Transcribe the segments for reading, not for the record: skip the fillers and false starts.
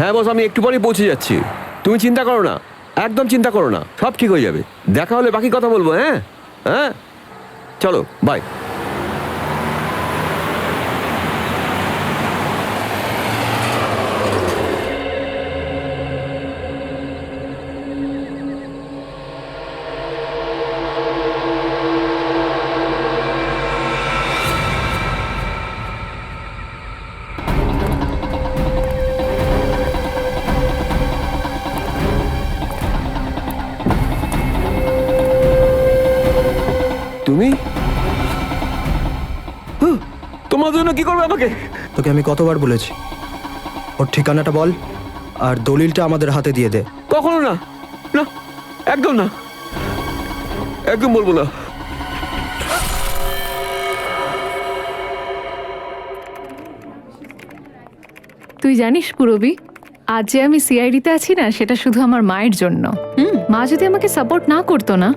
হ্যাঁ বস, আমি একটু পরেই পৌঁছে যাচ্ছি। তুমি চিন্তা করো না, একদম চিন্তা করো না, সব ঠিক হয়ে যাবে। দেখা হলে বাকি কথা বলবো। হ্যাঁ হ্যাঁ, চলো বাই। তুমি তোমার জন্য কি করবে আমাকে? তোকে আমি কতবার বলেছি ওর ঠিকানাটা বল আর দলিলটা আমাদের হাতে দিয়ে দে। কখনো না, না, একদম না, একদম বলবো না। তুই জানিস পুরবী, আজ যে আমি সিআইডিতে আছি না, সেটা শুধু আমার মায়ের জন্য। মা যদি আমাকে সাপোর্ট না করতো না,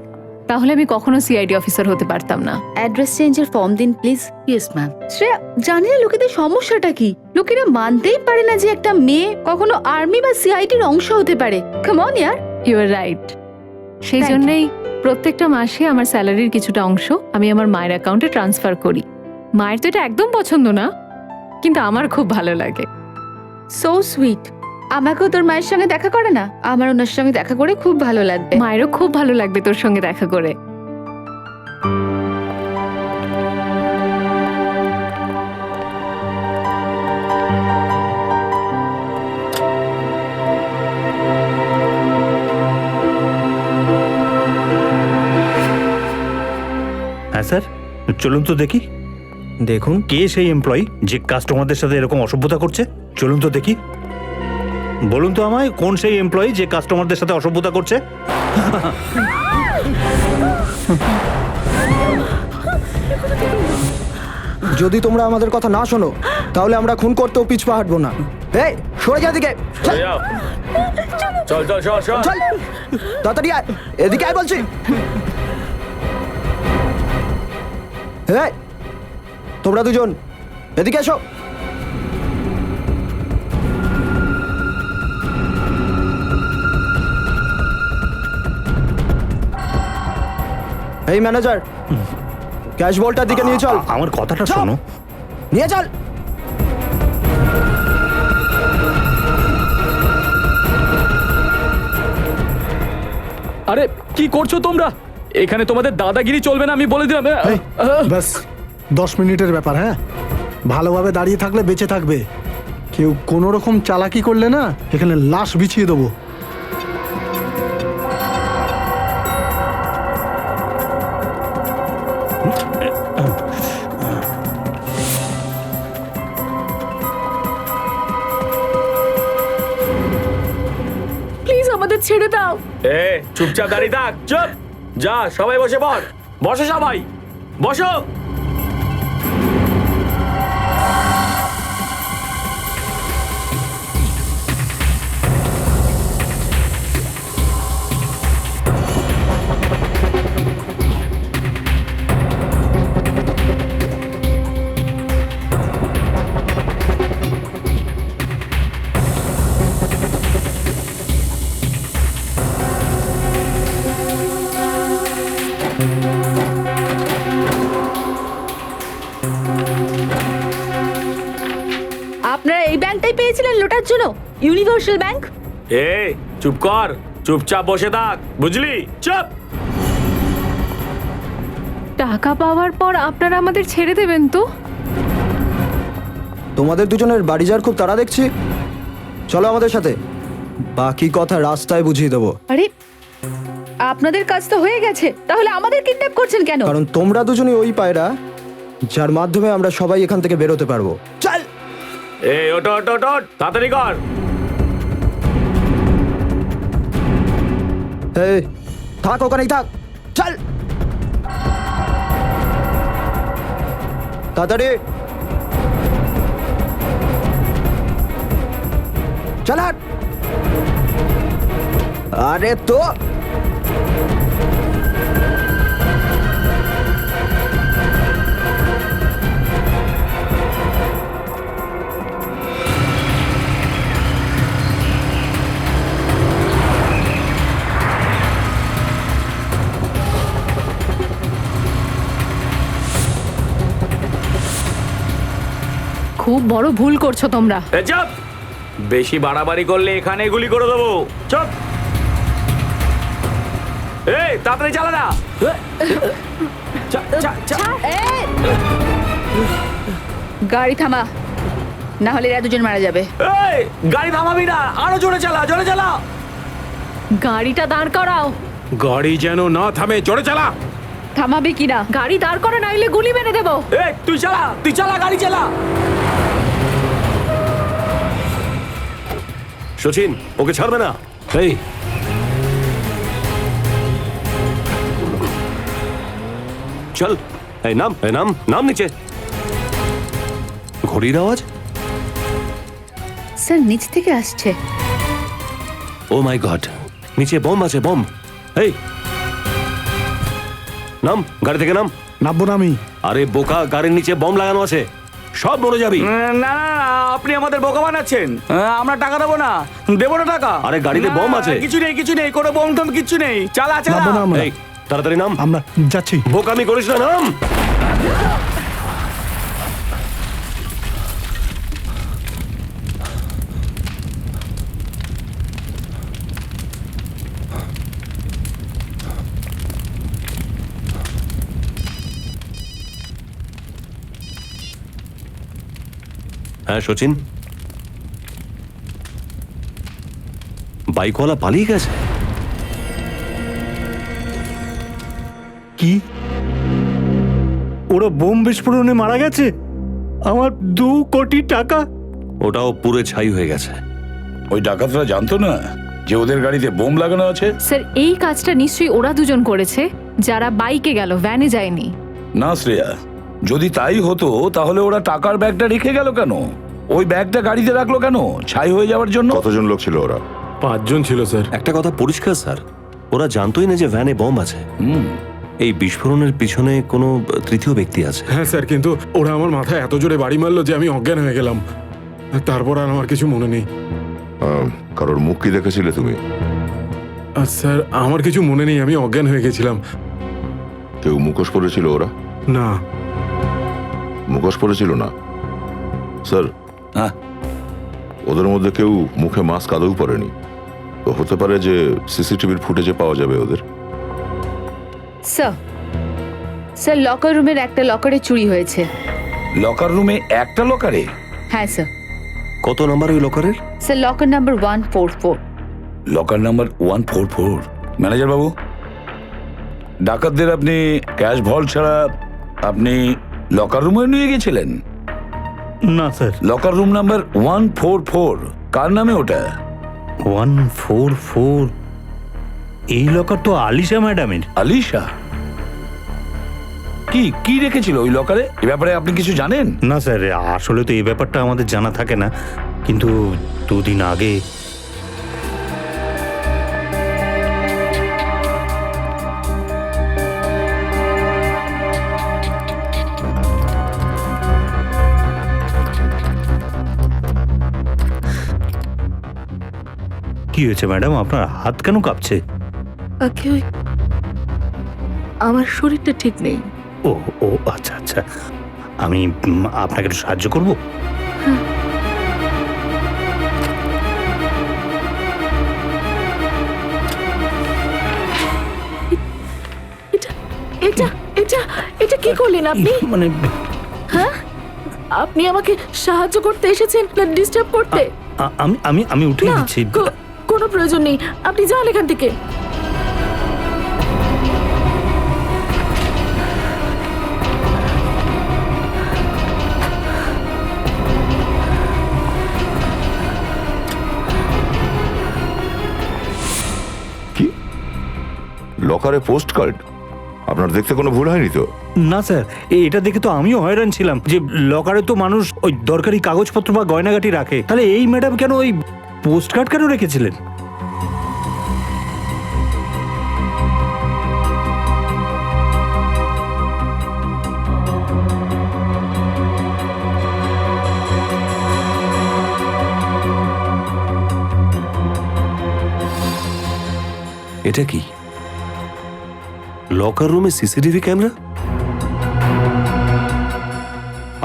তাহলে আমি কখনো সিআইডি অফিসার হতে পারতাম না। অ্যাড্রেস চেঞ্জের ফর্ম দিন প্লিজ। Yes ma'am. শ্রেয়া, জানি না লোকেদের সমস্যাটা কি। লোকেরা মানতেই পারে না যে একটা মেয়ে কখনো আর্মি বা সিআইডির অংশ হতে পারে। কাম অন ইয়ার। You are right. সেই Thank you. জন্যই প্রত্যেকটা মাসে আমার স্যালারির কিছুটা অংশ আমি আমার মায়ের অ্যাকাউন্টে ট্রান্সফার করি। মায়ের তো এটা একদম পছন্দ না, কিন্তু আমার খুব ভালো লাগে। So sweet. আমাকেও তোর মায়ের সঙ্গে দেখা করে না? আমার ওনার সঙ্গে দেখা করে খুব ভালো লাগবে। মায়েরও খুব ভালো লাগবে তোর সঙ্গে দেখা করে। হ্যাঁ স্যার, চলুন তো দেখি দেখুন কে সেই এমপ্লয়ি যে কাস্টমারদের সাথে এরকম অসভ্যতা করছে। চলুন তো দেখি, বলুন তো আমায় কোন সেই এমপ্লয়ি যে কাস্টমারদের সাথে অসভ্যতা করছে। যদি তোমরা আমাদের কথা না শোনো তাহলে আমরা খুন করতেও পিছপা হাঁটবো না। এই সরে যা দিকে, চল চল চল চল। চল তাড়াতাড়ি আয়, এদিকে আয় বলছি। এই তোমরা দুজন এদিকে এসো। এই ম্যানেজার, ক্যাশ বলটার দিকে নিয়ে চল। আমার কথাটা চল। শোনো। নিয়ে চল। আরে কি করছো তোমরা? এখানে তোমাদের দাদাগিরি চলবে না, আমি বলে দিলাম। ব্যাস 10 মিনিটের ব্যাপার। হ্যাঁ, ভালোভাবে দাঁড়িয়ে থাকলে বেঁচে থাকবে। কেউ কোনো রকম চালাকি করলে না এখানে লাশ বিছিয়ে দেবো। প্লিজ আমাদের ছেড়ে দাও। এ চুপচাপ দাঁড়িয়ে থাক, চুপ। যা, সবাই বসে পড়। বসো সবাই, বসো। আপনারা এই ব্যাংকটাই পেয়েছিলেন লোটার জন্য? Universal bank? এ চুপ কর, চুপচাপ বসে থাক, বুঝলি? চুপ। টাকা পাওয়ার পর আপনারা আমাদের ছেড়ে দেবেন তো? তোমাদের দুজনের বাড়ি যাওয়ার খুব তাড়া দেখছি। চলো আমাদের সাথে, বাকি কথা রাস্তায় বুঝিয়ে দেবো। আরে আপনাদের কাজ তো হয়ে গেছে, তাহলে আমাদের কিডন্যাপ করছেন কেন? কারণ তোমরা দুজনই ওই পায়রা যার মাধ্যমে আমরা সবাই এখান থেকে বেরোতে পারবো। চল। এ ওটো ওটো ওটো, তাড়াতাড়ি কর। এই থাক, ওখানেই থাক। চল তাড়াতাড়ি, চল হাট। আরে তো খুব বড় ভুল করছো তোমরা। চুপ! বেশি বাড়াবাড়ি করলে এখানে গুলি করে দেবো। চুপ! এই তাড়াতাড়ি চালা না। গাড়ি থামা, না হলে এরা দুজন মারা যাবে। এই গাড়ি থামাবি না, আরো জোরে চালা, জোরে চালা। গাড়িটা দাঁড় করাও। গাড়ি যেন না থামে, জোরে চালা। থামাবে কিনা? গাড়ি দাঁড় করা নাইলে গুলি মেরে দেবো। এই তুই চালা, তুই চালা, গাড়ি চালা। সচিন, ওকে ছাড়বে না। এই চল, এই নাম, এই নাম, নাম নিচে। ঘড়ির আওয়াজ। স্যার নিচ থেকে আসছে। ও মাই গড, নিচে বম আছে, বম। এই নাম, গাড়ি থেকে নাম। নামবো না আমি। আরে বোকা, গাড়ির নিচে বম লাগানো আছে, সব মরে যাবি। না না না, আপনি আমাদের বোকা বানাচ্ছেন। আমরা টাকা দেবো না, দেবো না টাকা। আরে গাড়িতে না, বোম আছে। কিছু নেই, কিছু নেই, কোনো বোম টম কিচ্ছু নেই। চালা চালা। নামবো না আমরা। এই তাড়াতাড়ি নাম। আমরা যাচ্ছি। বোকামি করিস না, নাম। হ্যাঁ সচিন, বাইকওয়ালা পালিয়ে গেছে। কি? ওরা বোম বিস্ফোরণে মারা গেছে? আমার 2 কোটি টাকা। ওটাও পুরে ছাই হয়ে গেছে। ওই ডাকাতরা জানতো না যে ওদের গাড়িতে বোম লাগানো আছে? স্যার এই কাজটা নিশ্চয়ই ওরা দুজন করেছে, যারা বাইকে গেল, ভ্যানে যায়নি। না শ্রেয়া, যদি তাই হতো তাহলে ওরা টাকার ব্যাগটা রেখে গেল কেন? ওই ব্যাগটা গাড়িতে রাখলো কেন? ছাই হয়ে যাওয়ার জন্য? কতজন লোক ছিল ওরা? 5 জন ছিল স্যার। একটা কথা পরিষ্কার স্যার, ওরা জানতোই না যে ভ্যানে বম আছে। হুম, এই বিস্ফোরণের পিছনে কোনো তৃতীয় ব্যক্তি আছে। হ্যাঁ স্যার, কিন্তু ওরা আমার মাথায় এত জোরে বাড়ি মারলো যে আমি অজ্ঞান হয়ে গেলাম। তারপর আর আমার কিছু মনে নেই। কারোর মুখ কি দেখেছিলে তুমি? স্যার আমার কিছু মনে নেই, আমি অজ্ঞান হয়ে গেছিলাম। কেউ মুখোশ পরেছিল ওরা? না। মুখোশ পরেছিল না স্যার। হ্যাঁ, ওদের মধ্যে কেউ মুখে মাস্ক আদৌ পরেনি। তো হতে পারে যে সিসিটিভির ফুটেজে পাওয়া যাবে ওদের। স্যার, স্যার লকার রুমের একটা লকারে চুরি হয়েছে। লকার রুমে একটা লকারে? হ্যাঁ স্যার। কত নাম্বার ওই লকারের? Sir locker number 144। Locker number 144। Manager বাবু, ডাকাতদের আপনি ক্যাশ ভল্ট ছাড়া আপনি লকার রুমে নিয়ে গেছিলেন? না স্যার। লকার রুম নাম্বার 144 কার নামে ওটা? 144? এই লকার তো আলিশা ম্যাডামের। আলিশা? কি কি রেখেছিল ওই লকারে? এ ব্যাপারে আপনি কিছু জানেন? না স্যার, আসলে তো এই ব্যাপারটা আমাদের জানা থাকে না, কিন্তু 2 দিন আগে কি হয়েছে ম্যাডাম, আপনার হাত কেন কাঁপছে? আমার শরীরটা ঠিক নেই। ও ও আচ্ছা আচ্ছা, আমি আপনাকে একটু সাহায্য করব? এটা এটা এটা কি করলেন আপনি? মানে আপনি আমাকে সাহায্য করতে এসেছেন না ডিস্টার্ব করতে? আমি আমি আমি উঠে না, দিচ্ছি। কোনো প্রয়োজন নেই, আপনি যান এখান থেকে। কি লকারে পোস্ট কার্ড? আপনার দেখতে কোনো ভুল হয়নি তো? না স্যার, এটা দেখে তো আমিও হয়রান ছিলাম যে লকারে তো মানুষ ওই দরকারি কাগজপত্র বা গয়নাগাটি রাখে, তাহলে এই ম্যাডাম কেন ওই পোস্ট কার্ড কেন রেখেছিলেন? এটা কি? লকার রুমে সিসিটিভি ক্যামেরা?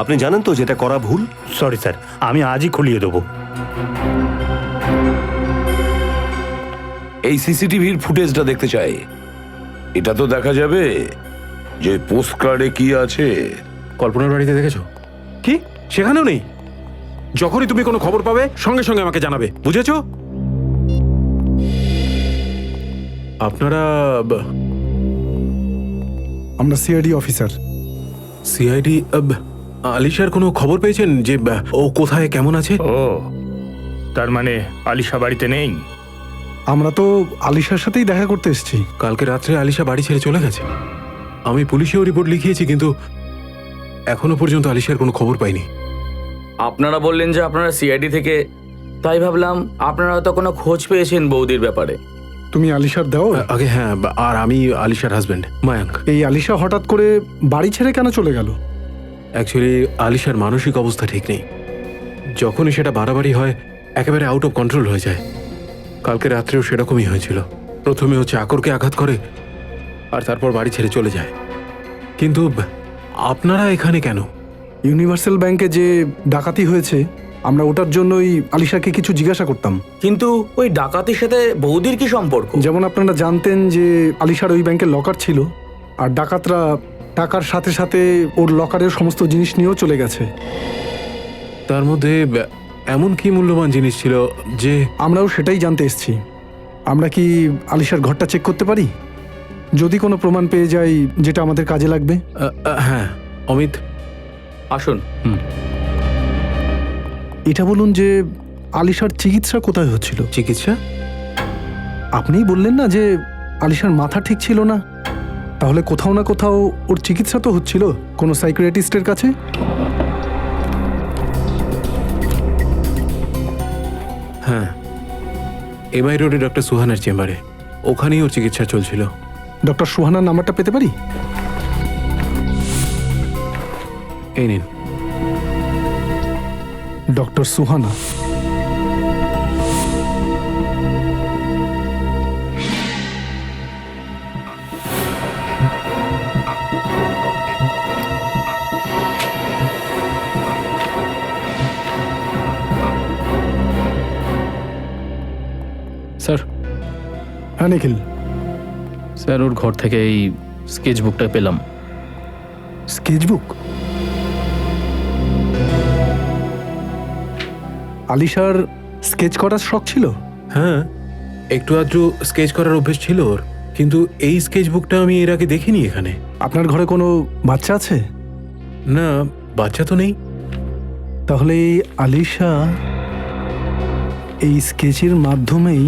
আপনি জানেন তো যেটা করা ভুল? সরি স্যার, আমি আজই খুলিয়ে দেবো। এই সিসিটিভির ফুটেজটা দেখতে চাই। এটা তো দেখা যাবে যে পোস্ট কার্ডে কি আছে। কল্পনার বাড়িতে দেখেছো? কি সেখানেও নেই? যখনই তুমি কোনো খবর পাবে সঙ্গে সঙ্গে আমাকে জানাবে, বুঝেছো? আপনারা আমরা সিআইডি অফিসার। সিআইডি আলিশার কোনো খবর পেয়েছেন যে ও কোথায় কেমন আছে? ও, তার মানে আলিশা বাড়িতে নেই? আমরা তো আলিশার সাথেই দেখা করতে এসেছি। কালকে রাত্রে আলিশা বাড়ি ছেড়ে চলে গেছে। আমি পুলিশেও রিপোর্ট লিখিয়েছি, কিন্তু এখনো পর্যন্ত আলিশার কোনো খবর পাইনি। আপনারা বললেন যে আপনারা সিআইডি থেকে, তাই ভাবলাম আপনারা হয়তো কোনো খোঁজ পেয়েছেন বৌদির ব্যাপারে। তুমি আলিশার দাও? আগে হ্যাঁ, আর আমি আলিশার হাজবেন্ড মায়াঙ্ক। এই আলিশা হঠাৎ করে বাড়ি ছেড়ে কেন চলে গেল? অ্যাকচুয়ালি আলিশার মানসিক অবস্থা ঠিক নেই। যখনই সেটা বাড়াবাড়ি হয় একেবারে আউট অফ কন্ট্রোল হয়ে যায়। কালকে রাত্রেও সেরকমই হয়েছিল। প্রথমে ও চাকরকে আঘাত করে আর তারপর বাড়ি ছেড়ে চলে যায়। কিন্তু আপনারা এখানে কেন? ইউনিভার্সাল ব্যাংকে যে ডাকাতি হয়েছে, আমরা ওটার জন্যই আলিশাকে কিছু জিজ্ঞাসা করতাম। কিন্তু ওই ডাকাতির সাথে বৌদির কি সম্পর্ক? যেমন আপনারা জানতেন যে আলিশার ওই ব্যাংকে লকার ছিল, আর ডাকাতরা টাকার সাথে সাথে ওর লকারের সমস্ত জিনিস নিয়েও চলে গেছে। তার মধ্যে এমন কি মূল্যবান জিনিস ছিল যে? আমরাও সেটাই জানতে এসেছি। আমরা কি আলিশার ঘরটা চেক করতে পারি? যদি কোনো প্রমাণ পেয়ে যাই যেটা আমাদের কাজে লাগবে। হ্যাঁ অমিত আসুন। এটা বলুন যে আলিশার চিকিৎসা কোথায় হচ্ছিল? চিকিৎসা? আপনিই বললেন না যে আলিশার মাথা ঠিক ছিল না, তাহলে কোথাও না কোথাও ওর চিকিৎসা তো হচ্ছিল কোনো সাইকিয়াট্রিস্টের কাছে। হ্যাঁ, এমআই রোডে ডক্টর সুহানার চেম্বারে, ওখানেই ওর চিকিৎসা চলছিল। ডক্টর সুহানার নাম্বারটা পেতে পারি? এই নিন। ডক্টর সুহানা। স্যার। হ্যাঁ নিখিল। স্যার, ওর ঘর থেকে এই স্কেচ বুকটা পেলাম। Sketch book? আলিশার স্কেচ করার শখ ছিল? হ্যাঁ, একটু আধটু স্কেচ করার অভ্যেস ছিল ওর, কিন্তু এই স্কেচ বুকটা আমি এর আগে দেখিনি এখানে। আপনার ঘরে কোনো বাচ্চা আছে? না, বাচ্চা তো নেই। তাহলে এই আলিশা এই স্কেচের মাধ্যমেই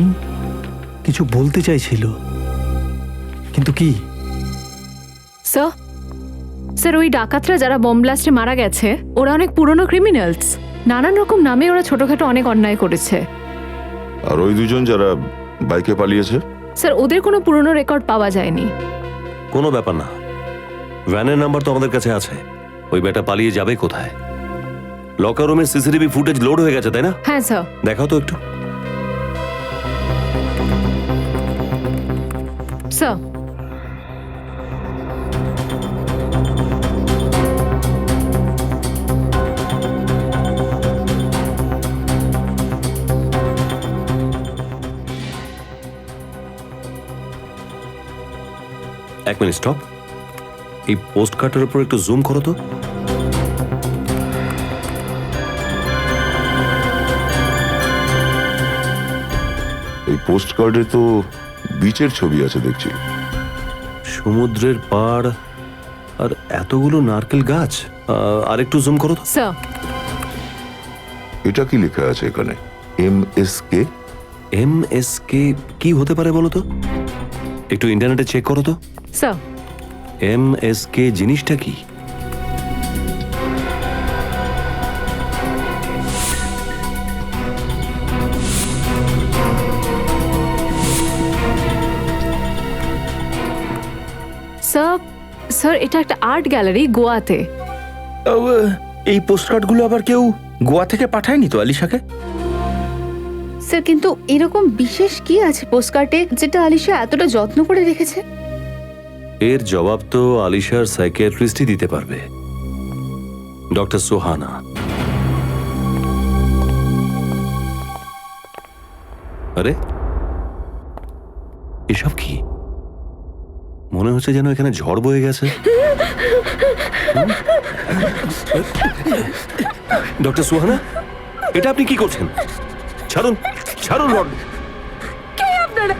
কিছু বলতে চাইছিল, কিন্তু কি? স্যার, স্যার ওই ডাকাতরা যারা বোম ব্লাস্টে মারা গেছে ওরা অনেক পুরনো ক্রিমিনালস। নানান রকম নামে ওরা ছোটখাটো অনেক অন্যায় করেছে। আর ওই দুজন যারা বাইকে পালিয়েছে? স্যার ওদের কোনো পুরনো রেকর্ড পাওয়া যায়নি। কোনো ব্যাপার না, ভ্যানের নাম্বার তো আমাদের কাছে আছে। ওই বেটা পালিয়ে যাবে কোথায়? লকার রুমে সিসিটিভি ফুটেজ লোড হয়ে গেছে, তাই না? হ্যাঁ স্যার। দেখাও তো একটু। স্যার, এক মিনিট স্টপ। এই পোস্ট কার্ডের উপর একটু জুম করো তো। এই পোস্ট কার্ডে তো বিচের ছবি আছে দেখছি। সমুদ্রের পাড় আর এতগুলো নারকেল গাছ। আর একটু জুম করো তো। স্যার। এটা কি লেখা আছে এখানে? MSK? MSK কি হতে পারে বলো তো? একটু ইন্টারনেটে চেক করো তো। স্যার। MSK জিনিসটা কি? স্যার, স্যার এটা একটা আর্ট গ্যালারি গোয়াতে। এই পোস্টকার্ডগুলো আবার কেউ গোয়া থেকে পাঠায়নি তো আলিশাকে? স্যার কিন্তু এরকম বিশেষ কি আছে পোস্টকার্ডে যেটা আলিশা এতটা যত্ন করে রেখেছে? এর জবাব তো আলিশার সাইকিয়াট্রিস্টই দিতে পারবে। ডক্টর সুহানা। আরে এসব কি? মনে হচ্ছে যেন এখানে ঝড় বয়ে গেছে। ডক্টর সুহানা, এটা আপনি কি করছেন? ছাড়ুন, ছাড়ুন রড। আপনারা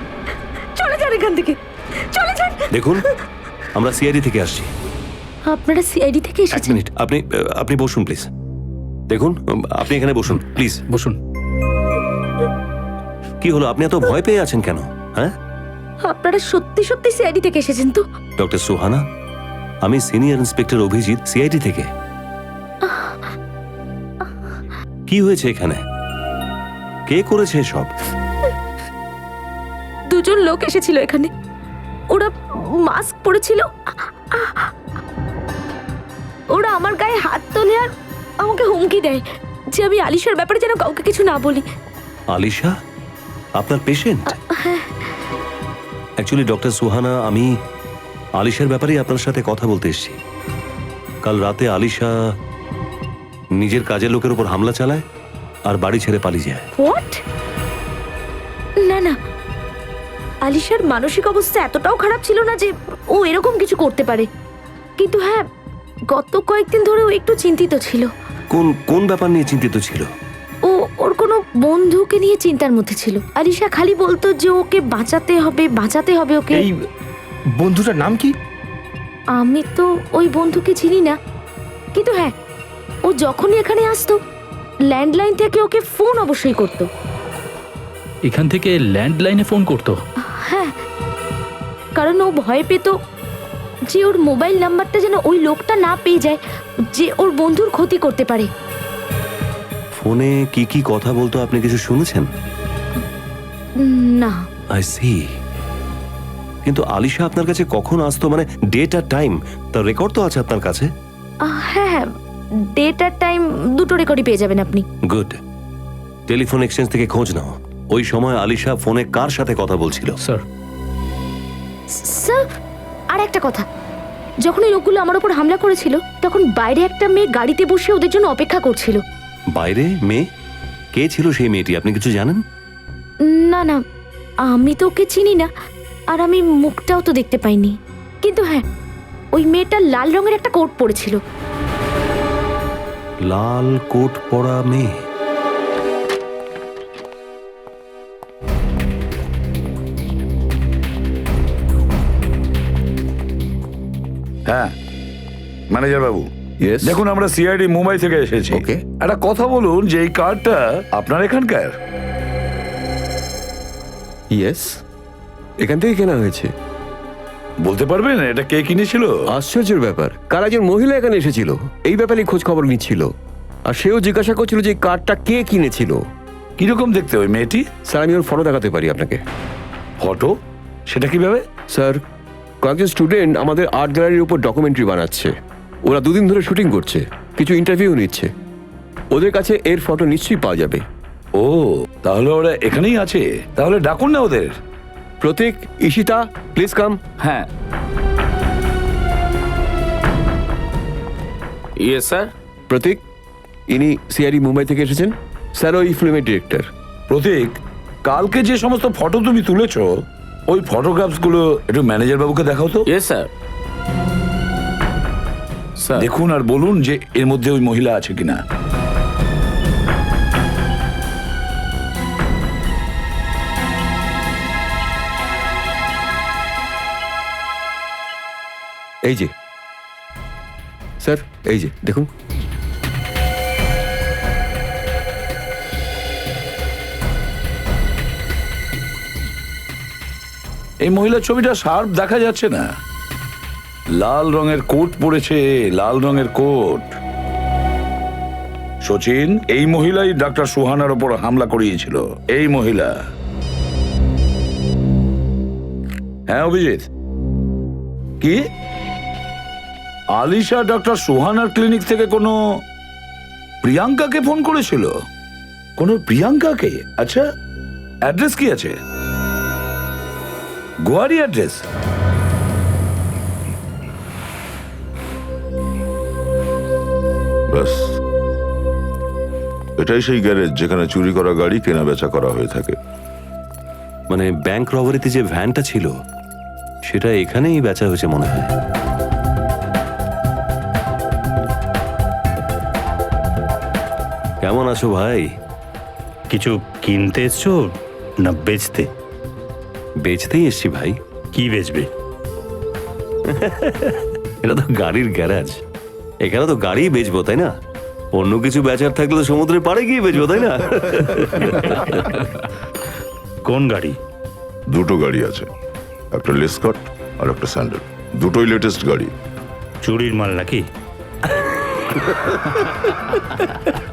চলে যান এখান থেকে, চলে যান। দেখুন, আমরা সিআইডি থেকে আসছি। আপনারা সিআইডি থেকে এক মিনিট, আপনি বসুন প্লিজ। দেখুন, আপনি এখানে বসুন প্লিজ। বসুন। কি হলো, আপনি এত ভয় পেয়ে আছেন কেন? হ্যাঁ, আপনারা সত্যি সত্যি সিআইডি থেকে এসেছেন তো? ডক্টর সুহানা, আমি সিনিয়র ইন্সপেক্টর অভিজিৎ, সিআইডি থেকে। কি হয়েছে এখানে? কে করেছে সব? দুজন লোক এসেছিল এখানে, ওরা মাস্ক পরেছিল, ওরা আমার গায়ে হাত তোলে আর আমাকে হুমকি দেয় যে আমি আলিশার ব্যাপারে যেন কাউকে কিছু না বলি। আলিশা আপনার পেশেন্ট? অ্যাকচুয়ালি ডক্টর সুহানা, আমি আলিশার ব্যাপারেই আপনার সাথে কথা বলতে এসেছি। কাল রাতে আলিশা নিজের কাজের লোকের উপর হামলা চালায় আর বাড়ি ছেড়ে পালিয়ে যায়। হোয়াট? না না, আলিশার মানসিক অবস্থা এতটাও খারাপ ছিল না যে ও এরকম কিছু করতে পারে। কিন্তু হ্যাঁ, গত কয়েকদিন ধরে ও একটু চিন্তিত ছিল। কোন ব্যাপার নিয়ে চিন্তিত ছিল? ও ওর কোনো বন্ধুকে নিয়ে চিন্তার মধ্যে ছিল। আলিশা খালি বলতো যে ওকে বাঁচাতে হবে ওকে। এই বন্ধুটার নাম কি? আমি তো ওই বন্ধুকে চিনি না, কিন্তু হ্যাঁ, ও যখনই এখানে আসতো ল্যান্ডলাইন থেকে ওকে ফোন অবশ্যই করতো। এখান থেকে ল্যান্ডলাইনে ফোন করতো? হ্যাঁ, কারণ ও ভয় পেত যে ওর মোবাইল নাম্বারটা যেন ওই লোকটা না পেয়ে যায়, যে ওর বন্ধুর ক্ষতি করতে পারে। ফোনে কি কি কথা বলতো আপনি কিছু শুনেছেন? না। I see. কিন্তু আলিশা আপনার কাছে কখন আসতো, মানে ডেট আর টাইম, তার রেকর্ড তো আছে আপনার কাছে? হ্যাঁ, ডেট আর টাইম দুটো রেকর্ডই পেয়ে যাবেন আপনি। গুড। টেলিফোন এক্সচেঞ্জ থেকে খোঁজ নাও, ওই সময় আলিশা ফোনে কার সাথে কথা বলছিল? স্যার, স্যার আর একটা কথা, যখন এই লোকগুলো আমার উপর হামলা করেছিল তখন বাইরে একটা মেয়ে গাড়িতে বসে ওদের জন্য অপেক্ষা করছিল। বাইরে মেয়ে? কে ছিল সেই মেয়েটি, আপনি কিছু জানেন? না না, আমি তো ওকে চিনি না, আর আমি মুখটাও তো দেখতে পাইনি। কিন্তু হ্যাঁ, ওই মেয়েটা লাল রঙের একটা কোট পরেছিল। লাল কোট পরা মেয়ে? হ্যাঁ ম্যানেজার বাবু, Yes? দেখুন আমরা সিআইডি মুম্বাই থেকে এসেছি। Okay. একটা কথা বলুন যে এই কার্ডটা আপনার এখানকার? ইয়েস, এখান থেকে কেনা হয়েছে। বলতে পারবেন এটা কে কিনেছিল? আশ্চর্যের ব্যাপার, কার একজন মহিলা এখানে এসেছিল, এই ব্যাপারে খোঁজ খবর নিচ্ছিল, আর সেও জিজ্ঞাসা করছিল যে এই কার্ডটা কে কিনেছিল। কিরকম দেখতে ওই মেয়েটি? স্যার, আমি ওর ফটো দেখাতে পারি আপনাকে। ফটো? সেটা কিভাবে? স্যার, কয়েকজন স্টুডেন্ট আমাদের আর্ট গ্যালারির উপর ডকুমেন্টারি বানাচ্ছে। ওরা দুদিন ধরে শুটিং করছে, কিছু ইন্টারভিউ নিচ্ছে। ওদের কাছে এর ফটো নিশ্চয়ই পাওয়া যাবে। ও, তাহলে ওরা এখানেই আছে। তাহলে ডাকুন না ওদের। প্রতীক, ঈশিতা, প্লিজ কাম। হ্যাঁ। Yes sir. প্রতীক, ইনি সিআইডি মুম্বাই থেকে এসেছেন। স্যার, ওই ফিল্মের ডিরেক্টর। প্রতীক, কালকে যে সমস্ত ফটো তুমি তুলেছো ওই ফটোগ্রাফস গুলো একটু ম্যানেজার বাবুকে দেখাও তো। Yes sir. স্যার দেখুন আর বলুন যে এর মধ্যে ওই মহিলা আছে কিনা। এই যে স্যার, এই যে দেখুন। এই মহিলার ছবিটা শার্প দেখা যাচ্ছে না। লাল রঙের কোট পরেছে, লাল রঙের কোট। সচিন, এই মহিলাই ডাক্তার সুহানার ওপর হামলা করিয়েছিল। এই মহিলা। হ্যাঁ অভিজিৎ, কি আলিশা ডক্টর সুহানার ক্লিনিক থেকে কোনো প্রিয়াঙ্কাকে ফোন করেছিল? কোনো প্রিয়াঙ্কাকে? আচ্ছা, অ্যাড্রেস কি আছে? গোয়ারি অ্যাড্রেস? ব্যাস এটাই সেই গ্যারেজ যেখানে চুরি করা গাড়ি কেনা বেচা করা হয়ে থাকে। মানে ব্যাংক রবারিতে যে ভ্যানটা ছিল সেটা এখানেই বেচা হয়েছে মনে হয়। কেমন আছো ভাই? কিছু কিনতে এসছো না বেচতে? বেচতেই এসছি ভাই। কি বেচবে? এটা তো গাড়ির গ্যারাজ, এখানে তো গাড়ি বেচবো তাই না? অন্য কিছু বেচার থাকলে তো সমুদ্রের পাড়ে গিয়ে বেচবো তাই না? কোন গাড়ি? দুটো গাড়ি আছে, একটা লেসকট আর একটা স্যান্ডেল, দুটোই লেটেস্ট গাড়ি। চুরির মাল নাকি?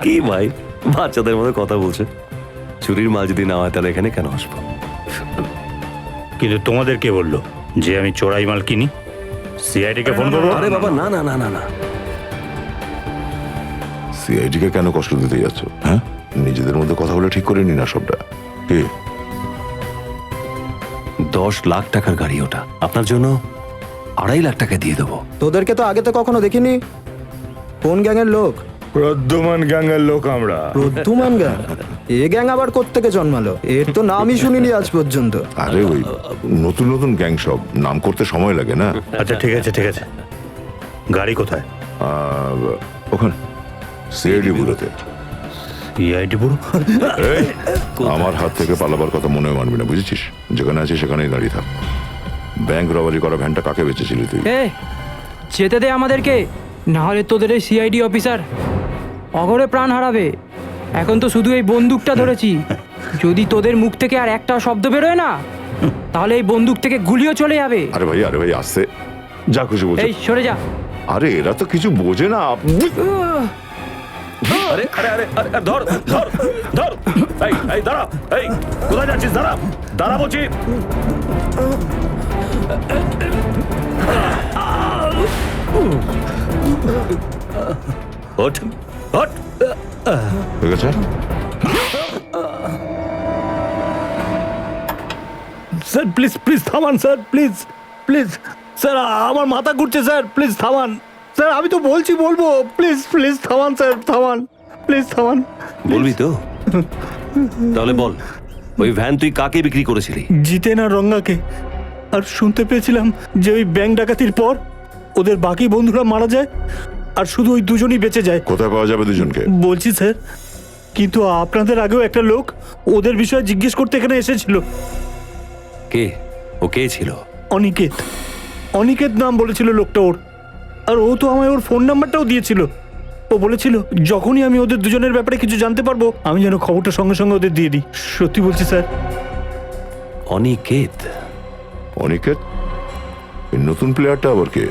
কি ভাই বাচ্চাদের মতো কথা বলছে? চুরির মাল যদি না হয় তাহলে এখানে কেন আসবো? কিন্তু তোমাদের কে বললো যে আমি চোরাই মাল কিনি? সিআইডি কে ফোন করবো? আরে বাবা না না না না না, সিআইডি কে কেন কষ্ট দিতে যাচ্ছ? হ্যাঁ, নিজেদের মধ্যে কথা বলে ঠিক করে নি না সবটা। কে? 10 লাখ টাকার গাড়ি ওটা, আপনার জন্য 2.5 লাখ টাকা দিয়ে দেবো। তোদেরকে তো আগে তো কখনো দেখিনি। কোন গ্যাংয়ের লোক? প্রদ্যুমান গ্যাংয়ের লোক আমরা। প্রদ্যুমান গ্যাং? এ গ্যাং আবার কোত্থেকে জন্মালো? এর তো নামই শুনিনি আজ পর্যন্ত। আরে ওই নতুন নতুন গ্যাং, সব নাম করতে সময় লাগে না। আচ্ছা ঠিক আছে ঠিক আছে, গাড়ি কোথায়? ওখানে সিআইডি ব্যুরোতে। CID bureau? এই, আমার হাত থেকে পালাবার কথা মনে মানবি না, বুঝেছিস? যেখানে আছিস সেখানেই দাঁড়িয়ে থাক। ব্যাংক রবারি করা ভ্যানটা কাকে বেচেছিলি তুই? যেতে দে আমাদেরকে, না হলে তোদের এই সিআইডি অফিসার অগরে প্রাণ হারাবে। এখন তো শুধু এই বন্দুকটা ধরেছি, যদি তোদের মুখ থেকে আর একটা শব্দ বেরোয় না তাহলে এই বন্দুক থেকে গুলিও চলে যাবে। আরে ভাই আসতে যা খুশি বলছে। এই সরে যা। আরে এরা তো কিছু বোঝে না। আরে আরে আরে আরে, ধর ধর ধর, এই এই দাঁড়া, এই কোথায় যাচ্ছিস? দাঁড়া দাঁড়া বলছি। ওঠ ওঠ। ঠিক আছে, স্যার প্লিজ প্লিজ থামান স্যার, প্লিজ প্লিজ স্যার, আমার মাথা ঘুরছে স্যার, প্লিজ থামান স্যার, আমি তো বলছি বলবো, প্লিজ প্লিজ থামান স্যার, থামান প্লিজ থামান। বলবি তো? তাহলে বল, ওই ভ্যান তুই কাকে বিক্রি করেছিলি? জিতেন আর রঙ্গাকে। আর শুনতে পেয়েছিলাম যে ওই ব্যাংক ডাকাতির পর ওদের বাকি বন্ধুরা মারা যায় আর শুধু ওই দুজনই বেঁচে যায়। কোথায় পাওয়া যাবে দুজনকে? বলছি স্যার, কিন্তু আপনাদের আগেও একটা লোক ওদের বিষয়ে জিজ্ঞেস করতে এখানে এসেছিল। কে? ও কে ছিল? অনিকেত, অনিকেত নাম বলেছিল লোকটা ওর। আর ও তো আমায় ওর ফোন নাম্বারটাও দিয়েছিল। ও বলেছিল যখনই আমি ওদের দুজনের ব্যাপারে কিছু জানতে পারবো আমি যেন খবরটা সঙ্গে সঙ্গে ওদের দিয়ে দিই। সত্যি বলছি স্যার। অনিকেত? অনিকেত? এই নতুন প্লেয়ারটা আবার কে?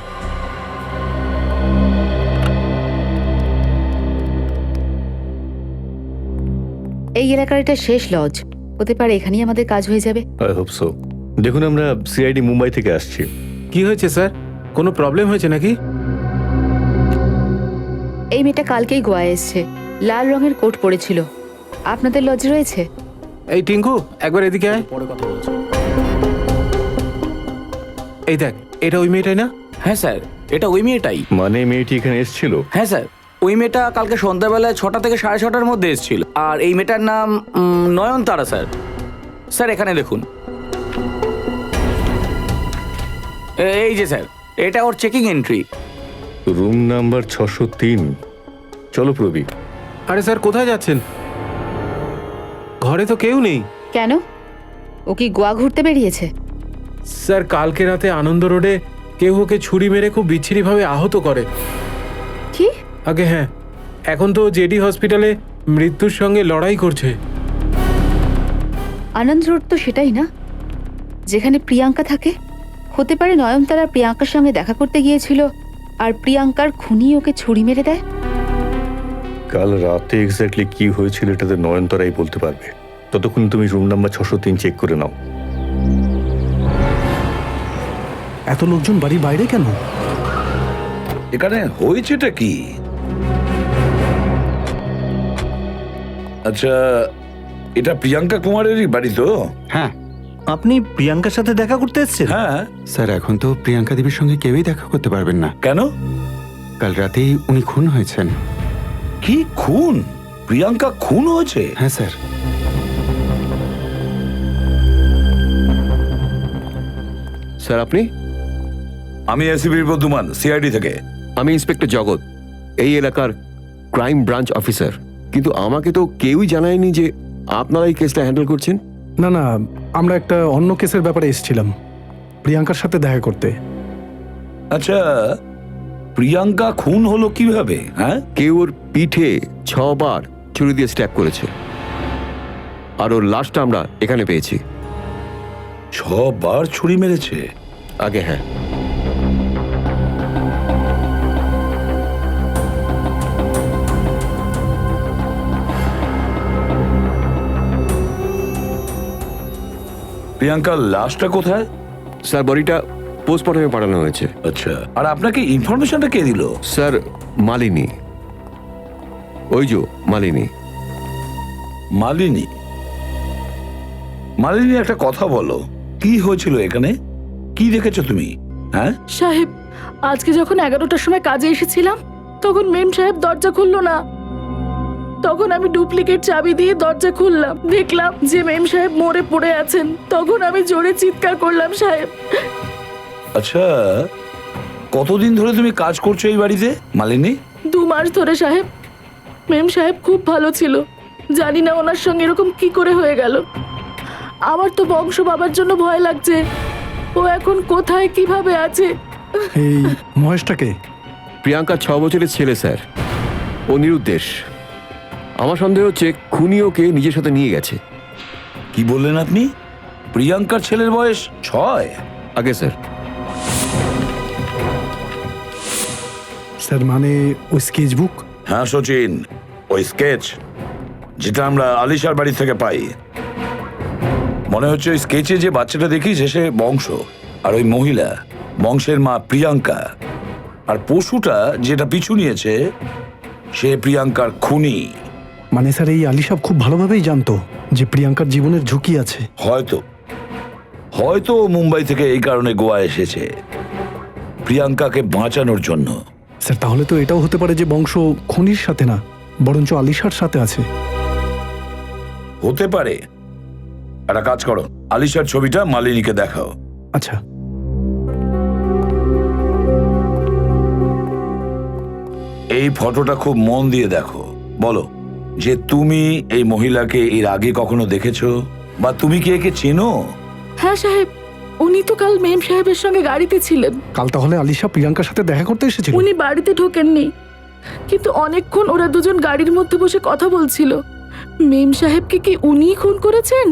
এই এলাকার এটা শেষ লজ হতে পারে, এখানেই আমাদের কাজ হয়ে যাবে। I hope so. দেখুন, আমরা সিআইডি মুম্বাই থেকে আসছি। কি হয়েছে স্যার? কোনো প্রবলেম হয়েছে নাকি? এই মেয়েটা কালকেই গোয়ায় এসছে, লাল রঙের কোট পরেছিল। আপনাদের লজে রয়েছে? এই টিঙ্কু, একবার এদিকে আয়। এই দেখ, এটা ওই মেয়েটাই না? হ্যাঁ স্যার, এটা ওই মেয়েটাই। মানে মেয়েটি এখানে এসেছিল? হ্যাঁ স্যার, ওই মেয়েটা কালকে সন্ধ্যাবেলায় 6টা থেকে 6:30টার মধ্যে এসেছিল। আর এই মেয়েটার নাম নয়নতারা স্যার। স্যার এখানে দেখুন, এই যে স্যার, এটা ওর চেকিং এন্ট্রি। Room number 603। চলো প্রবি। আরে স্যার, কোথায় যাচ্ছেন? ঘরে তো কেউ নেই। কেন? ও কি গোয়া ঘুরতে বেরিয়েছে? স্যার, কালকে রাতে আনন্দ রোডে কেউ ওকে ছুরি মেরে খুব বিচ্ছিরিভাবে আহত করে। কি? আগে হ্যাঁ, এখন তো জেডি হসপিটালে মৃত্যুর সঙ্গে লড়াই করছে। আনন্দ রোড তো সেটাই না যেখানে প্রিয়াঙ্কা থাকে? হতে পারে নয়নতারা প্রিয়াঙ্কার সঙ্গে দেখা করতে গিয়েছিল আর প্রিয়াঙ্কার খুনি ওকে ছুরি মেরে দেয়। কাল রাতে এক্স্যাক্টলি কি হয়েছিল এটাতে নয়নতারাই বলতে পারবে। ততক্ষণ তুমি রুম নাম্বার 603 চেক করে নাও। এত লোকজন বাড়ির বাইরে কেন? এখানে হয়েছেটা কি? আচ্ছা, এটা প্রিয়াঙ্কা কুমারেরই বাড়ি তো? হ্যাঁ। আপনি প্রিয়াঙ্কার সাথে দেখা করতে এসেছেন? হ্যাঁ। স্যার, এখন তো প্রিয়াঙ্কা দেবীর সঙ্গে কেউই দেখা করতে পারবেন না। কেন? কাল রাতেই উনি খুন হয়েছেন। কি খুন? প্রিয়াঙ্কা খুন হয়েছে? হ্যাঁ স্যার। স্যার আপনি? আমি এসিপির বর্ধমান, সিআইডি থেকে। আমি ইন্সপেক্টর জগৎ, এই এলাকার ক্রাইম ব্রাঞ্চ অফিসার। কিন্তু আমাকে তো কেউই জানায়নি যে আপনারা এই কেসটা হ্যান্ডেল করছেন। না না, আমরা একটা অন্য কেসের ব্যাপারে এসেছিলাম প্রিয়াঙ্কার সাথে দেখা করতে। আচ্ছা, প্রিয়াঙ্কা খুন হলো কিভাবে? হ্যাঁ, কেউ ওর পিঠে 6 বার ছুরি দিয়ে স্ট্যাব করেছে, আর ওর লাশটা আমরা এখানে পেয়েছি। 6 বার ছুরি মেরেছে? আগে হ্যাঁ। প্রিয়াঙ্কার লাশটা কোথায়? স্যার বডিটা পোস্টমর্টমে পাঠানো হয়েছে। আচ্ছা, আর আপনাকে ইনফরমেশনটা কে দিল? স্যার মালিনী, ওই যে মালিনী। মালিনী? মালিনী, একটা কথা বলো, কি হয়েছিল এখানে? কি দেখেছো তুমি? হ্যাঁ সাহেব, আজকে যখন 11টার সময় কাজে এসেছিলাম তখন মেম সাহেব দরজা খুললো না। তখন আমি ডুপ্লিকেট চাবি দিয়ে দরজা খুললাম, দেখলাম যে মেম সাহেব মরে পড়ে আছেন। তখন আমি জোরে চিৎকার করলাম সাহেব। আচ্ছা, কতদিন ধরে তুমি কাজ করছো এই বাড়িতে মালিনী? 2 মাস ধরে সাহেব। মেম সাহেব খুব ভালো ছিল, জানি না ওনার সঙ্গে এরকম কি করে হয়ে গেল। আমার তো বংশ বাবার জন্য ভয় লাগছে, ও এখন কোথায় কিভাবে আছে। এই মহেশটাকে? প্রিয়াঙ্কা 6 বছরের ছেলে স্যার, ও নিরুদ্দেশ। আমার সন্দেহ হচ্ছে খুনি ওকে নিজের সাথে নিয়ে গেছে। কি বললেন আপনি? প্রিয়াঙ্কার ছেলের বয়স 6? আগে স্যার। স্যার মানে ওই স্কেচ বুক? হ্যাঁ সচিন, ওই স্কেচ যেটা আমরা আলিশার বাড়ি থেকে পাই। মনে হচ্ছে ওই স্কেচে যে বাচ্চাটা দেখিস সে বংশ, আর ওই মহিলা বংশের মা প্রিয়াঙ্কা, আর পশুটা যেটা পিছু নিয়েছে সে প্রিয়াঙ্কার খুনি। মানে স্যার এই আলিশা খুব ভালোভাবেই জানতো যে প্রিয়াঙ্কার জীবনের ঝুঁকি আছে। হয়তো হয়তো ও মুম্বাই থেকে এই কারণে গোয়া এসেছে, প্রিয়াঙ্কাকে বাঁচানোর জন্য। স্যার তাহলে তো এটাও হতে পারে যে বংশ খুনির সাথে না, বরঞ্চ আলিশার সাথে আছে। হতে পারে। একটা কাজ করো, আলিশার ছবিটা মালিনীকে দেখাও। আচ্ছা। এই ফটোটা খুব মন দিয়ে দেখো। বলো যে তুমি এই মহিলাকে এর আগে কখনো দেখেছো, বা তুমি কি একে চেনো? হ্যাঁ সাহেব, উনি তো কাল মেম সাহেবের সঙ্গে গাড়িতে ছিলেন। কাল তাহলে আলিশা প্রিয়াঙ্কার সাথে দেখা করতে এসেছিল? উনি বাড়িতে ঢোকেননি, কিন্তু অনেকক্ষণ ওরা দুজন গাড়ির মধ্যে বসে কথা বলছিল। মেম সাহেবকে কি উনিই খুন করেছেন?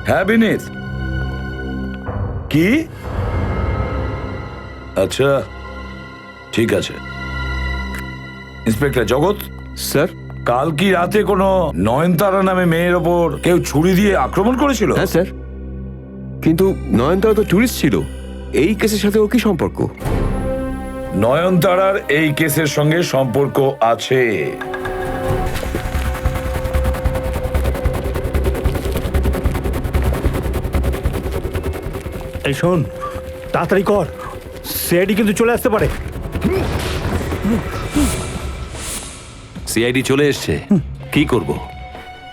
হ্যাঁ বিনীত, কি? আচ্ছা ঠিক আছে। ইন্সপেক্টর জগৎ স্যার, কাল কি রাতে কোনো নয়নতারা নামে মেয়ের ওপর কেউ ছুরি দিয়ে আক্রমণ করেছিল? হ্যাঁ স্যার, কিন্তু নয়নতারা তো টুরিস্ট ছিল, এই কেসের সাথে ও কি সম্পর্ক? নয়নতারার এই কেসের সঙ্গে সম্পর্ক আছে। এই শোন, তাড়াতাড়ি কর, সিআইডি কিন্তু চলে আসতে পারে। সিআইডি চলে এসছে, কি করব?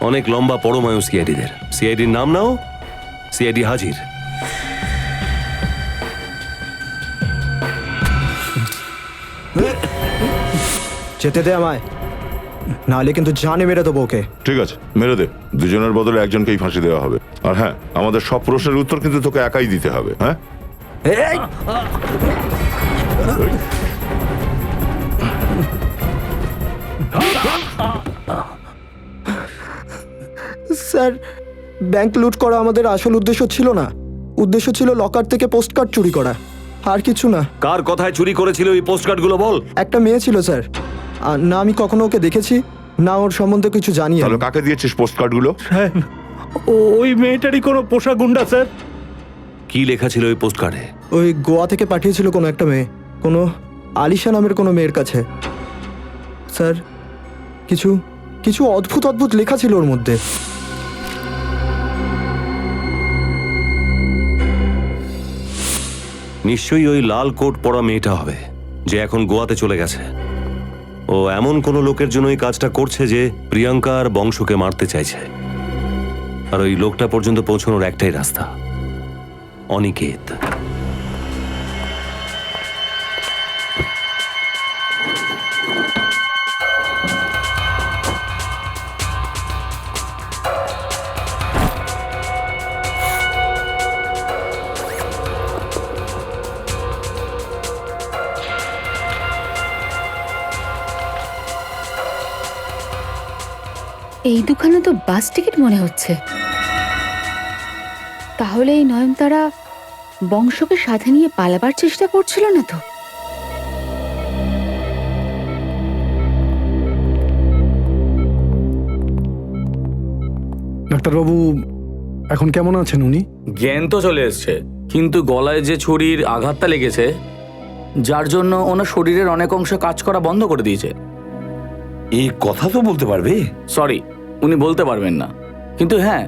অনেক লম্বা পরমায়ু সিআইডিদের। সিআইডির নাম নাও, সিআইডি হাজির। যেতে দে আমায়, নাহলে কিন্তু জানে মেরে দেবো ওকে। ঠিক আছে, মেরে দে। দুজনের বদলে একজনকেই ফাঁসি দেওয়া হবে। আর হ্যাঁ, আমাদের সব প্রশ্নের উত্তর কিন্তু তোকে একাই দিতে হবে। হ্যাঁ, স্যার, ব্যাংক লুট করা আমাদের আসল উদ্দেশ্য ছিল না। উদ্দেশ্য ছিল লকার থেকে পোস্টকার্ড চুরি করা, আর কিছু না। কার কথায় চুরি করেছিল ওই পোস্টকার্ডগুলো বল। একটা মেয়ে ছিল স্যার, আর না আমি কখনো ওকে দেখেছি, না ওর সম্বন্ধে কিছু জানি। তাহলে কাকে দিয়েছিস পোস্টকার্ডগুলো? হ্যাঁ, ওই মেয়েটারই কোনো পোষা গুন্ডা স্যার। কি লেখা ছিল ওই পোস্টকার্ডে? ওই গোয়া থেকে পাঠিয়েছিল কোনো একটা মেয়ে, কোনো আলিশা নামের কোনো মেয়ের কাছে। স্যার, কিছু কিছু অদ্ভুত অদ্ভুত লেখা ছিল ওর মধ্যে। নিশ্চয়ই ওই লাল কোট পরা মেয়েটা হবে। যে এখন গোয়াতে চলে গেছে। ও এমন কোনো লোকের জন্য এই কাজটা করছে যে প্রিয়াঙ্কা আর বংশকে মারতে চাইছে। আর ওই লোকটা পর্যন্ত পৌঁছানোর একটাই রাস্তা, অনিকেত। এই দোকানে তো বাস টিকিট মনে হচ্ছে। তাহলে এই নয়নতারা বংশকে সাথে নিয়ে পালাবার চেষ্টা করছিল না তো? ডাক্তারবাবু এখন কেমন আছেন উনি? জ্ঞান তো চলে এসছে, কিন্তু গলায় যে ছুরির আঘাতটা লেগেছে, যার জন্য ওনার শরীরের অনেক অংশ কাজ করা বন্ধ করে দিয়েছে। এই কথা তো বলতে পারবে? সরি, উনি বলতে পারবেন না, কিন্তু হ্যাঁ,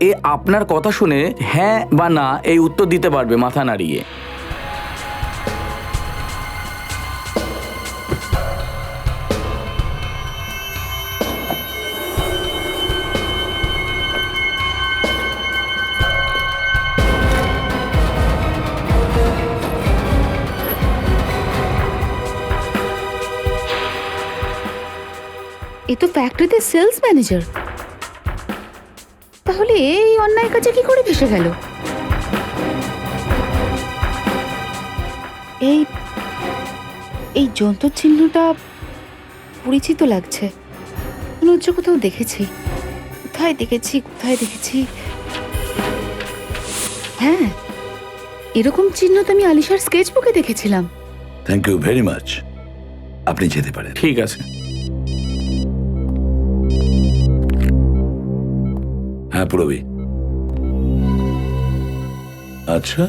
এ আপনার কথা শুনে হ্যাঁ বা না এই উত্তর দিতে পারবে মাথা নাড়িয়ে। এ তো ফ্যাক্টরিতে সেলস ম্যানেজার। তাহলে এই অন্যায় কাজে কি করে ফেসে গেল? এই এই যন্ত্র চিহ্নটা পরিচিত লাগছে, মনে হচ্ছে কোথাও দেখেছি। কোথায় দেখেছি? হ্যাঁ, এরকম চিহ্ন তো আমি আলিশার স্কেচ বুকে দেখেছিলাম। Thank you very much. আপনি যেতে পারেন। ঠিক আছে। হ্যাঁ পুরবি। আচ্ছা,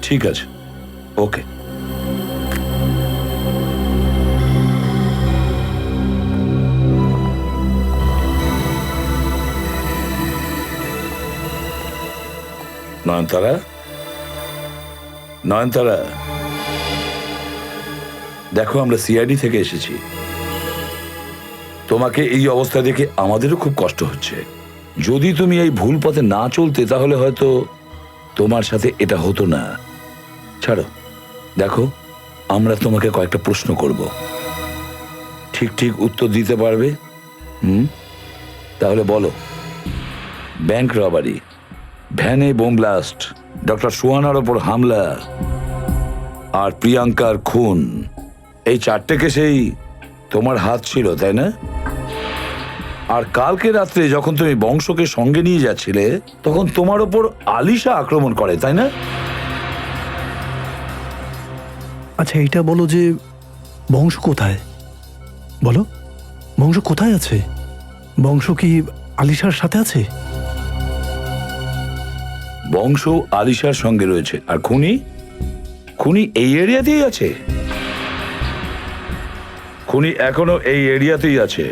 ঠিক আছে, ওকে। নয়নতারা, নয়নতারা, দেখো আমরা সিআইডি থেকে এসেছি। তোমাকে এই অবস্থা দেখে আমাদেরও খুব কষ্ট হচ্ছে। যদি তুমি এই ভুল পথে না চলতে তাহলে হয়তো তোমার সাথে এটা হতো না। ছাড়ো, দেখো আমরা তোমাকে কয়েকটা প্রশ্ন করব, ঠিক ঠিক উত্তর দিতে পারবে? তাহলে বলো, ব্যাংক রবারি, ভ্যানে বোম ব্লাস্ট, ডক্টর সুহানার ওপর হামলা আর প্রিয়াঙ্কার খুন, এই চারটে কেসেই তোমার হাত ছিল, তাই না? আর কালকে রাত্রে যখন তুমি বংশকে সঙ্গে নিয়ে যাচ্ছিলে তখন তোমার ওপর আলিশা আক্রমণ করে, তাই না? আচ্ছা এইটা বলো যে বংশ কোথায়? বলো, বংশ কোথায় আছে? বংশ কি আলিশার সাথে আছে? বংশ আলিশার সঙ্গে রয়েছে। আর খুনি? খুনি এই এরিয়াতেই আছে। খুনি এখনো এই এরিয়াতেই আছে,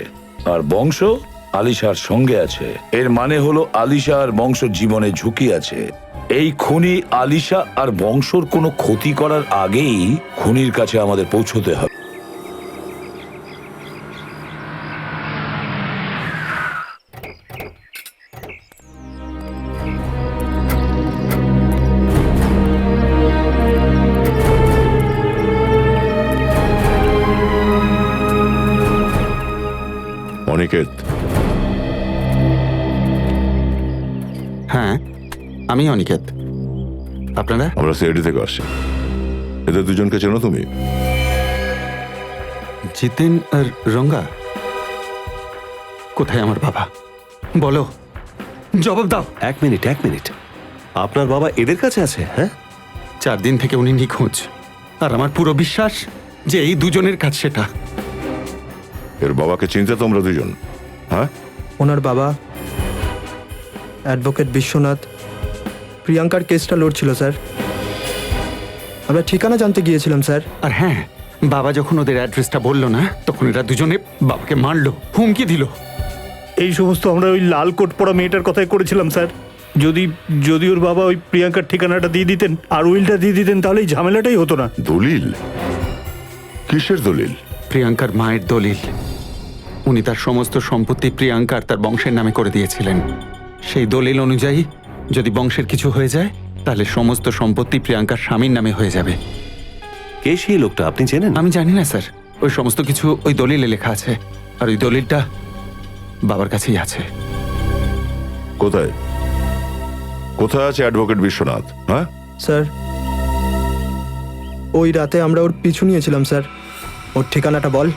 আর বংশ আলিশার সঙ্গে আছে। এর মানে হলো আলিশা আর বংশর জীবনে ঝুঁকি আছে। এই খুনি আলিশা আর বংশর কোনো ক্ষতি করার আগেই খুনির কাছে আমাদের পৌঁছতে হবে। অনিকেত। হ্যাঁ, আমি অনিকেত। আপনারা? আমরা সিআইডি থেকে আসছি। এদের দুজনকে চেনো তুমি? জিতেন আর রঙ্গা? কোথায় আমার বাবা? বলো, জবাব দাও। এক মিনিট। আপনার বাবা এদের কাছে আছে? হ্যাঁ, 4 দিন থেকে উনি নিখোঁজ, আর আমার পুরো বিশ্বাস যে এই দুজনের কাজ সেটা। এর বাবাকে চিনতে তোমরা দুজন? হ্যাঁ, ওনার বাবা অ্যাডভোকেট বিশ্বনাথ প্রিয়াঙ্কার কেসটা লড়ছিল স্যার। আমরা ঠিকানা জানতে গিয়েছিলাম স্যার। আর হ্যাঁ, বাবা যখন ওদের অ্যাড্রেসটা বললো না, তখন এরা দুজনে বাবাকে মারলো, হুমকি দিল। এই সমস্ত আমরা ওই লাল কোট পরা মেয়েটার কথাই করেছিলাম স্যার। যদি যদি ওর বাবা ওই প্রিয়াঙ্কার ঠিকানাটা দিয়ে দিতেন আর উইলটা দিয়ে দিতেন তাহলে এই ঝামেলাটাই হতো না। দলিল? কিসের দলিল? প্রিয়াঙ্কার মায়ের দলিল। উনি তার সমস্ত সম্পত্তি প্রিয়াঙ্কার তার বংশের নামে করে দিয়েছিলেন। সেই দলিল অনুযায়ী যদি বংশের কিছু হয়ে যায় তাহলে সমস্ত সম্পত্তি প্রিয়াঙ্কার স্বামীর নামে হয়ে যাবে। কে সেই লোকটা আপনি চেনেন? আমি জানি না স্যার, ওই সমস্ত কিছু ওই দলিলে লেখা আছে, আর ওই দলিলটা বাবার কাছেই আছে। কোথায় কোথায় আছে অ্যাডভোকেট বিশ্বনাথ? হ্যাঁ স্যার, ওই রাতে আমরা ওর পিছু নিয়েছিলাম স্যার। ওর ঠিকানাটা বল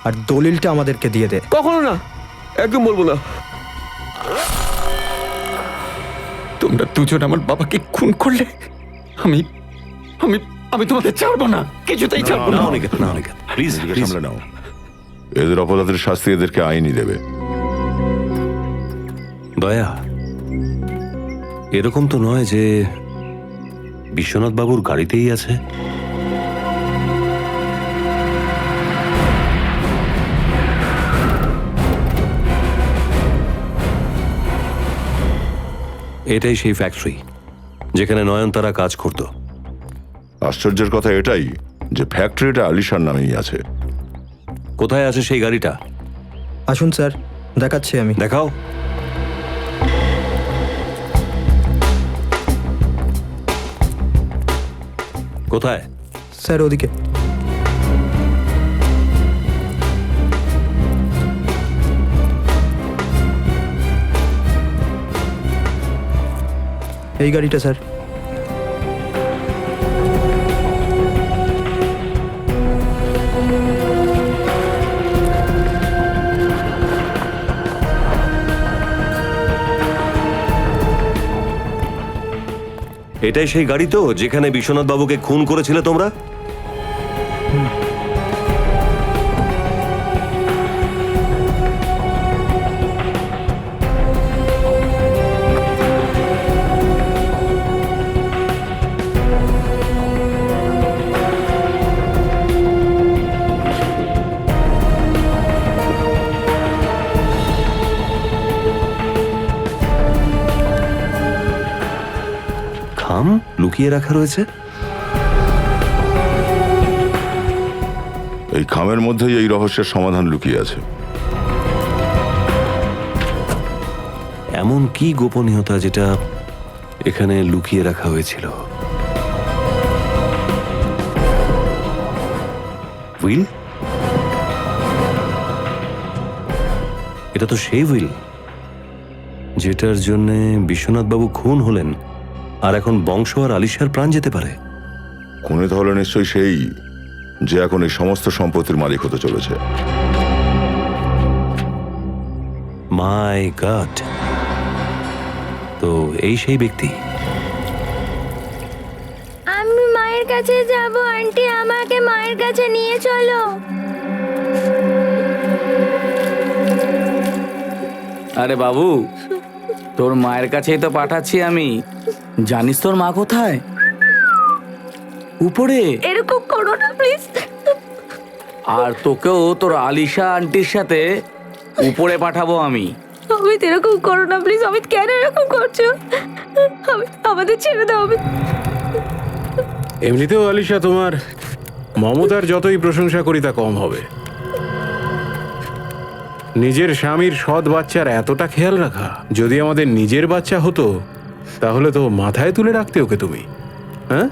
আর দলিলটা আমাদেরকে দিয়ে দে। কখনো না, একদম বলবো না। তোমরা দুজন আমার বাবাকে খুন করলে আমি আমি আমি তোমাদের ছাড়বো না, কিছুতেই ছাড়বো না। প্লিজ সামলে নাও। এদের অপরাধের শাস্তি এদেরকে আইনই দেবে। দয়া, এরকম তো নয় যে বিশ্বনাথ বাবুর গাড়িতেই আছে। এটাই সেই ফ্যাক্টরি যেখানে নয়নতারা কাজ করত। আশ্চর্যের কথা এটাই যে ফ্যাক্টরিটা আলিশার নামেই আছে। কোথায় আছে সেই গাড়িটা? আসুন স্যার, দেখাচ্ছি আমি। দেখাও। কোথায়? স্যার ওদিকে। এই গাড়িটা স্যার। এটাই সেই গাড়ি তো যেখানে বিশ্বনাথ বাবুকে খুন করেছিলে তোমরা? খাম লুকিয়ে রাখা রয়েছে। এই খামের মধ্যেই এই রহস্যের সমাধান লুকিয়ে আছে। এমন কি গোপনীয়তা যেটা এখানে লুকিয়ে রাখা হয়েছিল? উইল? এটা তো সেই উইল যেটার জন্য বিশ্বনাথ বাবু খুন হলেন, আর এখন বংশ আর আলিশার প্রাণ যেতে পারে। খুনে তাহলে নিশ্চয়ই সেই যে এখন এই সমস্ত সম্পত্তির মালিক হতে চলেছে। মাই গড! তো এই সেই ব্যক্তি। আমি মায়ের কাছে যাব। আন্টি, আমাকে মায়ের কাছে নিয়ে চলো। আরে বাবু, তোর মায়ের কাছেই তো পাঠাচ্ছি আমি। জানিস তোর মা কোথায়? উপরে। এরকম করো না প্লিজ। আর তোকেও তোর আলিশা আন্টির সাথে উপরে পাঠাবো আমি। অমিত, এরকম করো না প্লিজ। অমিত, কেন এরকম করছো? আমাদের ছেড়ে দাও অমিত। এমনিতেও আলিশা, তোমার মমতার যতই প্রশংসা করি তা কম হবে। নিজের স্বামীর সৎ বাচ্চার এতটা খেয়াল রাখা, যদি আমাদের নিজের বাচ্চা হতো তাহলে তো মাথায় তুলে রাখতে ওকে তুমি। হ্যাঁ,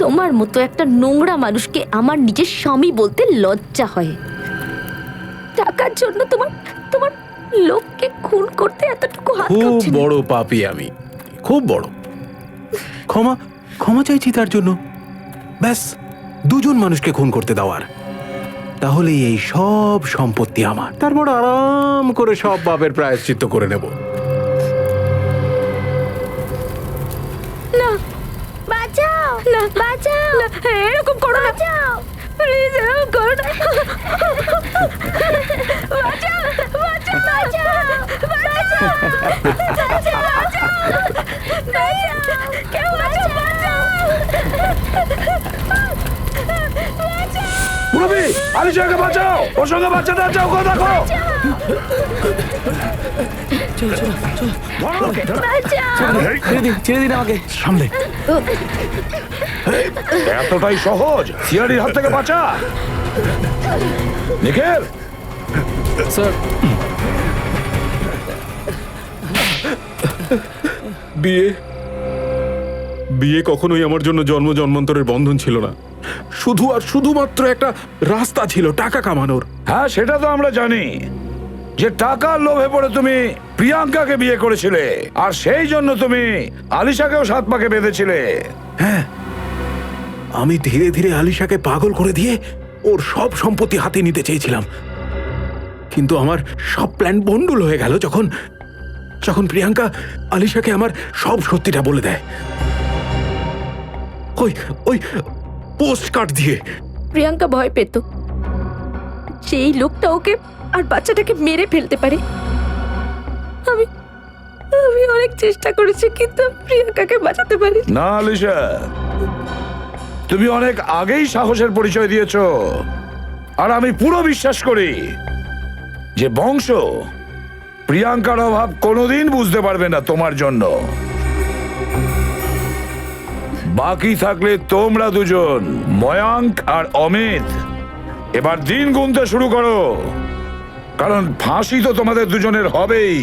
তোমার মতো একটা নোংরা মানুষকে আমার নিজের স্বামী বলতে লজ্জা হয়। টাকার জন্য তোমার তোমার লোককে খুন করতে এতটুকু হাত খুব কাঁপছে না? বড় পাপী আমি, খুব বড়। ক্ষমা ক্ষমা চাইছি তার জন্য। ব্যাস, দুজন মানুষকে খুন করতে দেওয়ার, তাহলেই এই সব সম্পত্তি আমার। তারপর আরাম করে সব পাপের প্রায়শ্চিত্ত করে নেব। না, বাঁচাও না, বাঁচাও না, এরকম করো না, বাঁচাও প্লিজ, এরকম করো না। বাঁচাও, বাঁচাও, বাঁচাও, বাঁচাও, বাঁচাও, বাঁচাও, কেউ বাঁচাও, বাঁচাও। পুরবি, আলিশাকে বাঁচাও, ওর সঙ্গে বাচ্চাটা যাও, কথা দেখো। চলো চলো চলো বাঁচাও। ছেড়ে দিন আমাকে সামনে। এতটাই সহজ সিআইডির হাত থেকে বাঁচা। নিখিল, স্যার বিয়ে বিয়ে কখনোই আমার জন্য জন্ম জন্মান্তরের বন্ধন ছিল না, শুধু আর শুধুমাত্র একটা রাস্তা ছিল টাকা কামানোর। হ্যাঁ সেটা তো আমরা জানি যে টাকার লোভে পড়ে তুমি প্রিয়াঙ্কাকে বিয়ে করেছিলে, আর সেই জন্য তুমি আলিশাকেও সাত পাকে বেঁধেছিলে। হ্যাঁ, আমি ধীরে ধীরে আলিশাকে পাগল করে দিয়ে ওর সব সম্পত্তি হাতে নিতে চেয়েছিলাম, কিন্তু আমার সব প্ল্যান ভণ্ডুল হয়ে গেল যখন যখন প্রিয়াঙ্কা আলিশাকে আমার সব সত্যিটা বলে দেয় ওই ওই পোস্ট কার্ড দিয়ে। প্রিয়াঙ্কা ভয় পেত সেই লোকটা ওকে আর বাচ্চাটাকে মেরে ফেলতে পারে। আমি আমি অনেক চেষ্টা করেছি কিন্তু প্রিয়াঙ্কাকে বাঁচাতে পারি। না আলিশা, তুমি অনেক আগেই সাহসের পরিচয় দিয়েছো, আর আমি পুরো বিশ্বাস করি যে বংশ প্রিয়াঙ্কার অভাব কোনোদিন বুঝতে পারবে না তোমার জন্য। বাকি থাকলে তোমরা দুজন, ময়াঙ্ক আর অমিত, এবার দিন গুনতে শুরু করো, কারণ ফাঁসি তো তোমাদের দুজনের হবেই।